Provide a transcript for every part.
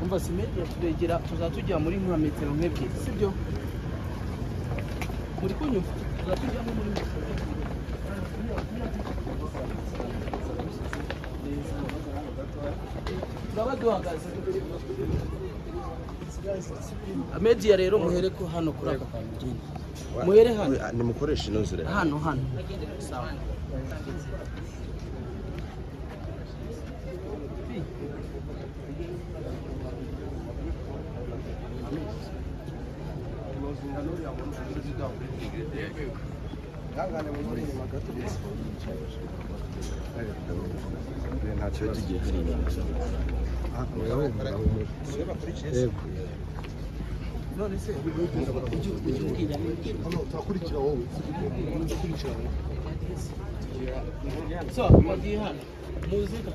umva simedi yatubegera tuzatujya muri nka metero nk'ebyiri sibyo muri kunyumva tuzatujyamo muri turaba duhagaze media rero muhere ko hano kuri aka kantu muhere hano nimukoresha ino nzira hano sawa ntacyo tugiye hariya none se turakurikira wowe so bagiye hano muzika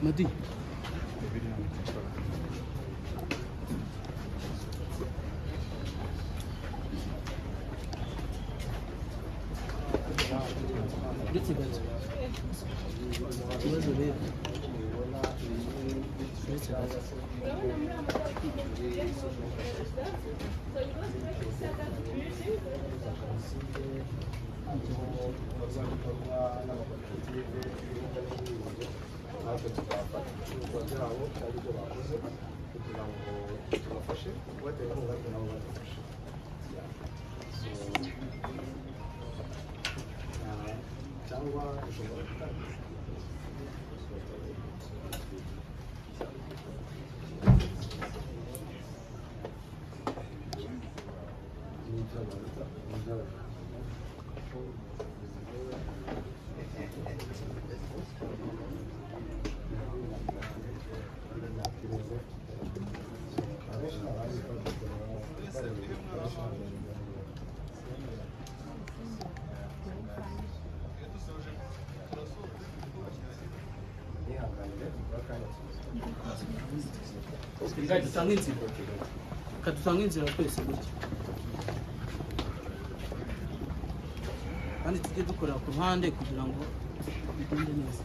Madi. Ndetse gato. Ikibazo rero. Ndetse gato. natwe tugafata ibikorwa byabo cyangwa ibyo bakoze kugira ngo tubafashe kubatera inkunga ariko nabo badufashe cyangwa ushobora gutanga dutanga inzira twese gutya kandi tujye dukorera ku ruhande kugira ngo bigende neza.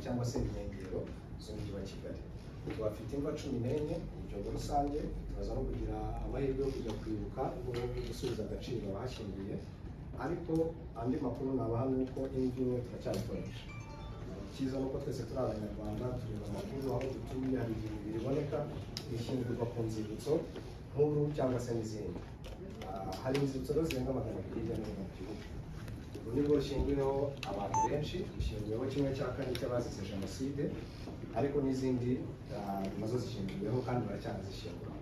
cyangwa se inkengero z'umujyi wa Kigali. Tuhafite imva 14 mu byobo rusange, tubaza no kugira amahirwe yo kujya kwibuka no gusubiza agaciro abahashyinguye, ariko andi makuru nabaha ni uko imvi imwe turacyabikoresha. Icyiza ni uko twese turi Abanyarwanda, tureba amakuru aho dutuye, hari ibintu biboneka bishyingurwa ku nzibutso nkuru cyangwa se n'izindi. Hari inzibutso zirenga 200 hirya no hino mu gihugu. Ubu nibwo rushyinguyeho abantu benshi, rushyinguyeho 1/4 cy'abazize Jenoside, ariko n'izindi nazo zishyinguyeho kandi baracyazishyingura.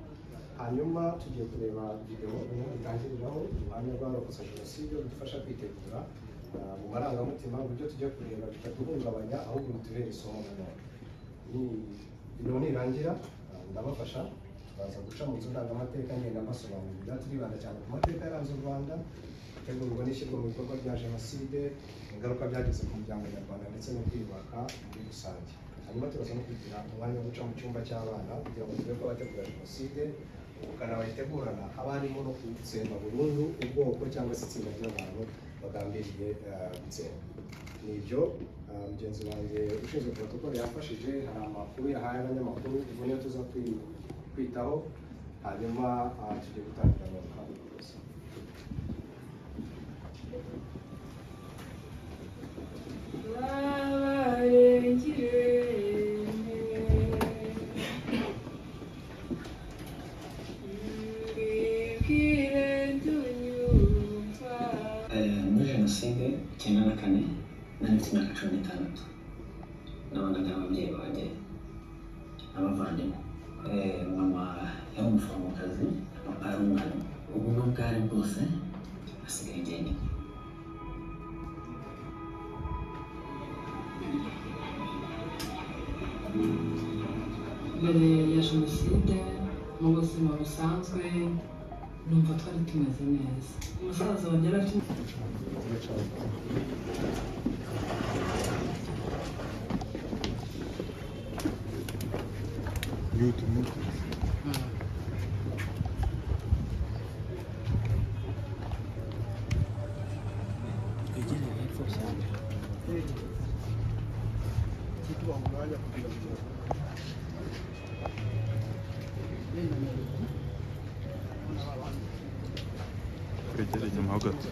Hanyuma tugiye kureba video itangiriraho ubuhamya bw'abarokotse Jenoside budufasha kwitegura mu marangamutima, uburyo tujya kureba bitaduhungabanya ahubwo bitubere isomo nanone. Video nirangira ndabafasha baza guca mu nzu ndangamateka ngenda mbasobanurira, turibanda cyane ku mateka yaranze u Rwanda, itegurwa n'ishyirwa mu bikorwa bya Jenoside, ingaruka byagize ku muryango nyarwanda ndetse no kwiyubaka muri rusange. Hanyuma turaza no kugira umwanya wo guca mu cyumba cy'abana kugira ngo turebe ko abategura Jenoside ukanabayitegurana haba harimo no gutsemba burundu ubwoko cyangwa se itsinda ry'abantu bagambiriye gutsemba. Nibyo mugenzi wanjye ushinzwe protokole yafashije, hari amakuru yahaye abanyamakuru, ubwo niyo tuza kwitaho, hanyuma tugiye gutangira noneho gusa. Muri Jenoside 1994 nanditse imyaka 16, nabanaga n'ababyeyi banjye n'abavandimwe. Mama yari umuforomokazi, papa yari umwarimu. Ubwo bwari bwose asigaye jyenyine. Mbere ya Jenoside mu buzima busanzwe numva twari tumeze neza. Umusaza wanjye yari afite twegereye hepfo cyane. Tuba umwanya kugira ngo twegereye inyuma ho gato.